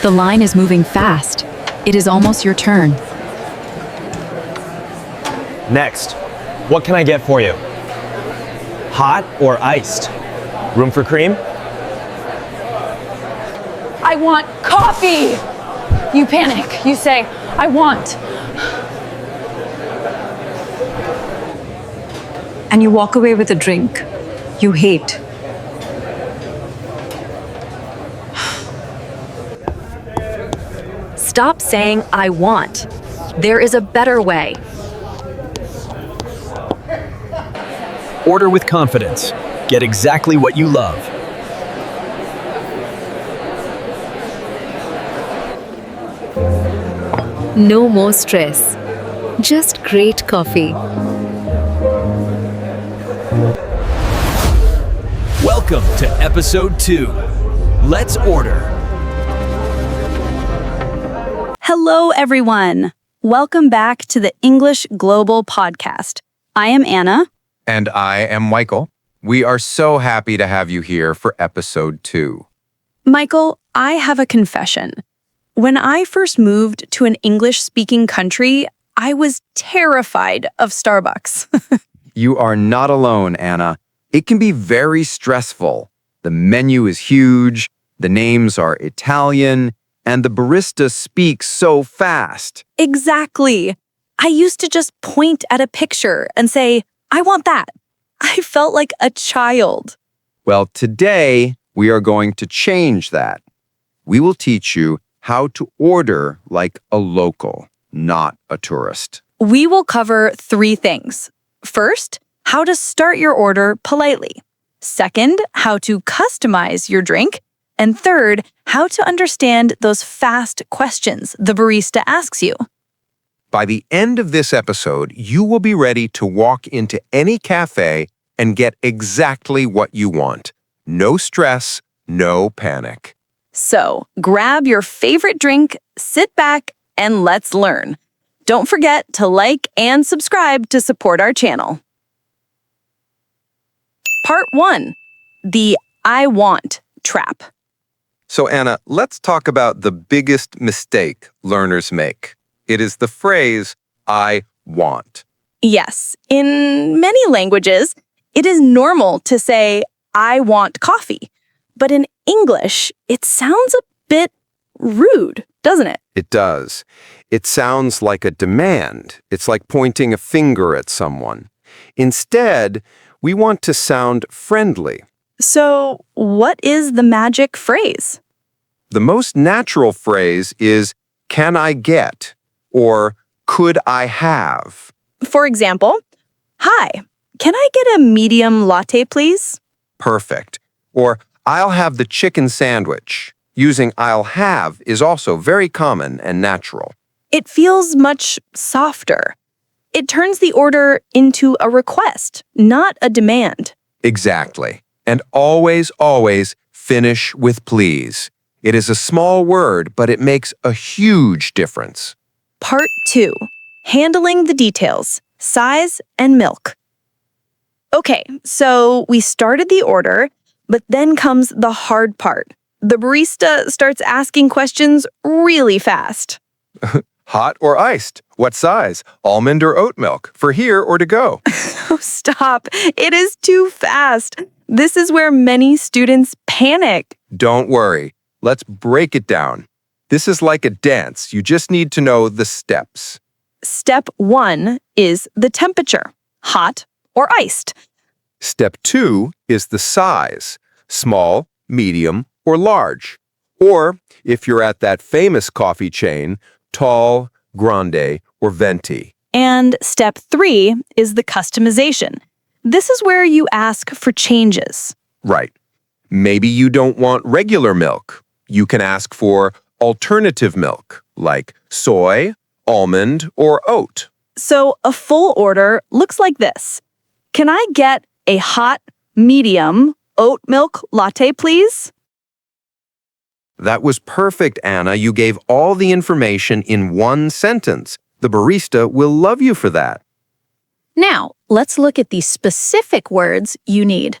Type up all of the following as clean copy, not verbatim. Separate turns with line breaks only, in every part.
The line is moving fast. It is almost your turn.
Next, what can I get for you? Hot or iced? Room for cream?
I want coffee! You panic. You say, I want.
And you walk away with a drink you hate. Stop saying, I want. There is a better way.
Order with confidence. Get exactly what you love.
No more stress. Just great coffee.
Welcome to episode 2. Let's order.
Hello, everyone. Welcome back to the English Global Podcast. I am Anna.
And I am Michael. We are so happy to have you here for episode 2.
Michael, I have a confession. When I first moved to an English-speaking country, I was terrified of Starbucks.
You are not alone, Anna. It can be very stressful. The menu is huge, the names are Italian, and the barista speaks so fast.
Exactly. I used to just point at a picture and say, I want that. I felt like a child.
Well, today we are going to change that. We will teach you how to order like a local, not a tourist.
We will cover 3 things. First, how to start your order politely. Second, how to customize your drink. And third, how to understand those fast questions the barista asks you.
By the end of this episode, you will be ready to walk into any cafe and get exactly what you want. No stress, no panic.
So, grab your favorite drink, sit back, and let's learn. Don't forget to like and subscribe to support our channel. Part 1. The I want trap.
So Anna, let's talk about the biggest mistake learners make. It is the phrase, I want.
Yes, in many languages, it is normal to say, I want coffee. But in English, it sounds a bit rude, doesn't it?
It does. It sounds like a demand. It's like pointing a finger at someone. Instead, we want to sound friendly.
So, what is the magic phrase?
The most natural phrase is, can I get? Or could I have?
For example, hi, can I get a medium latte, please?
Perfect. Or I'll have the chicken sandwich. Using I'll have is also very common and natural.
It feels much softer. It turns the order into a request, not a demand.
Exactly. And always, always finish with please. It is a small word, but it makes a huge difference.
Part 2. Handling the details, size and milk. Okay, so we started the order, but then comes the hard part. The barista starts asking questions really fast.
Hot or iced? What size? Almond or oat milk? For here or to go?
Oh, stop. It is too fast. This is where many students panic.
Don't worry. Let's break it down. This is like a dance. You just need to know the steps.
Step 1 is the temperature, hot or iced.
Step 2 is the size, small, medium, or large. Or, if you're at that famous coffee chain, tall, grande, or venti.
And step 3 is the customization. This is where you ask for changes.
Right. Maybe you don't want regular milk. You can ask for alternative milk, like soy, almond, or oat.
So a full order looks like this. Can I get a hot, medium, oat milk latte, please?
That was perfect, Anna. You gave all the information in one sentence. The barista will love you for that.
Now, let's look at the specific words you need.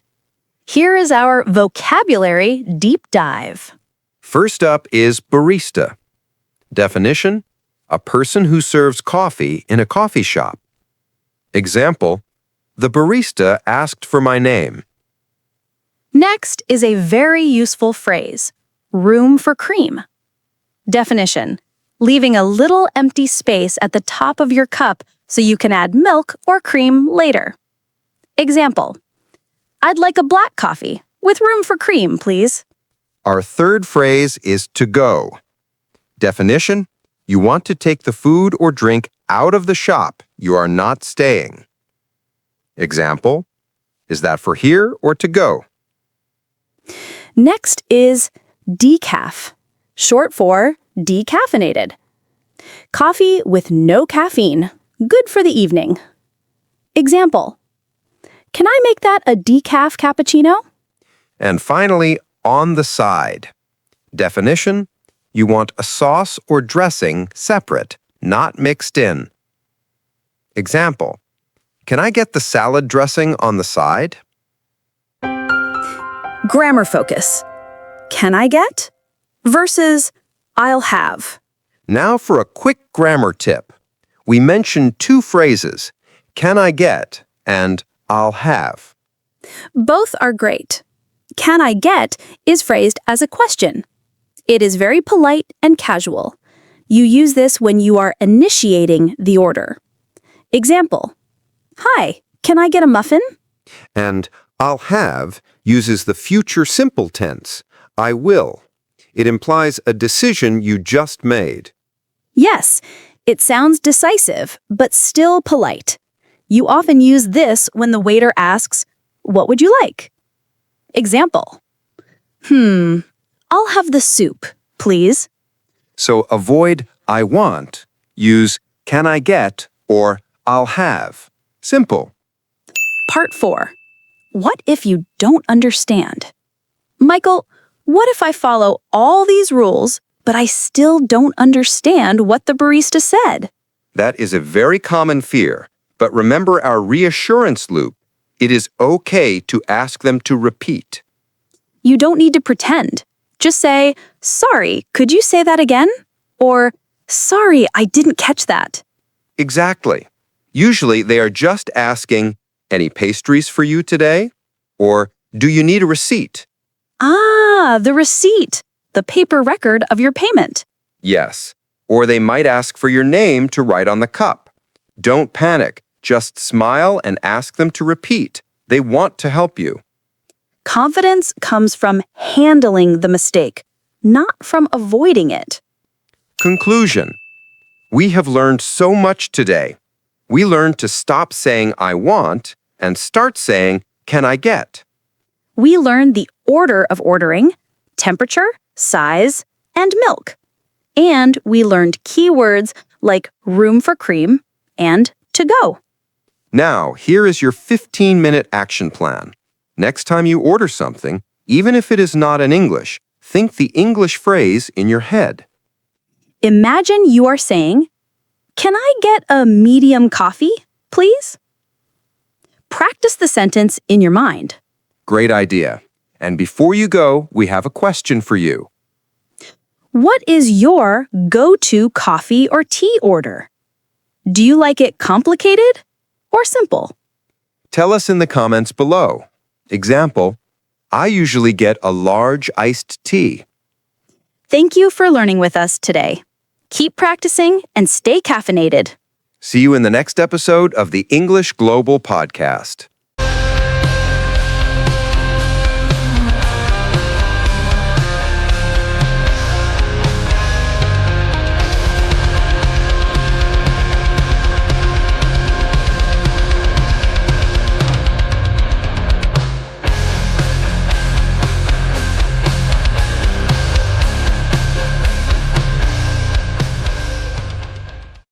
Here is our vocabulary deep dive.
First up is barista. Definition: a person who serves coffee in a coffee shop. Example: the barista asked for my name.
Next is a very useful phrase, room for cream. Definition: leaving a little empty space at the top of your cup so you can add milk or cream later. Example: I'd like a black coffee with room for cream, please.
Our third phrase is to go. Definition: you want to take the food or drink out of the shop. You are not staying. Example: is that for here or to go?
Next is decaf, short for decaffeinated. Coffee with no caffeine, good for the evening. Example: can I make that a decaf cappuccino?
And finally, on the side. Definition: you want a sauce or dressing separate, not mixed in. Example: can I get the salad dressing on the side?
Grammar focus. Can I get versus I'll have.
Now for a quick grammar tip. We mentioned two phrases, can I get and I'll have.
Both are great. Can I get is phrased as a question. It is very polite and casual. You use this when you are initiating the order. Example: hi, can I get a muffin?
And I'll have uses the future simple tense, I will. It implies a decision you just made.
Yes, it sounds decisive, but still polite. You often use this when the waiter asks, what would you like? Example: I'll have the soup, please.
So avoid I want, use can I get or I'll have. Simple.
Part 4. What if you don't understand? Michael, what if I follow all these rules, but I still don't understand what the barista said?
That is a very common fear, but remember our reassurance loop. It is okay to ask them to repeat.
You don't need to pretend. Just say, sorry, could you say that again? Or, sorry, I didn't catch that.
Exactly. Usually they are just asking, any pastries for you today? Or, do you need a receipt?
Ah, the receipt, the paper record of your payment.
Yes. Or they might ask for your name to write on the cup. Don't panic. Just smile and ask them to repeat. They want to help you.
Confidence comes from handling the mistake, not from avoiding it.
Conclusion. We have learned so much today. We learned to stop saying I want and start saying can I get.
We learned the order of ordering, temperature, size, and milk. And we learned keywords like room for cream and to go.
Now, here is your 15-minute action plan. Next time you order something, even if it is not in English, think the English phrase in your head.
Imagine you are saying, can I get a medium coffee, please? Practice the sentence in your mind.
Great idea. And before you go, we have a question for you.
What is your go-to coffee or tea order? Do you like it complicated or simple?
Tell us in the comments below. Example, I usually get a large iced tea.
Thank you for learning with us today. Keep practicing and stay caffeinated.
See you in the next episode of the English Global Podcast.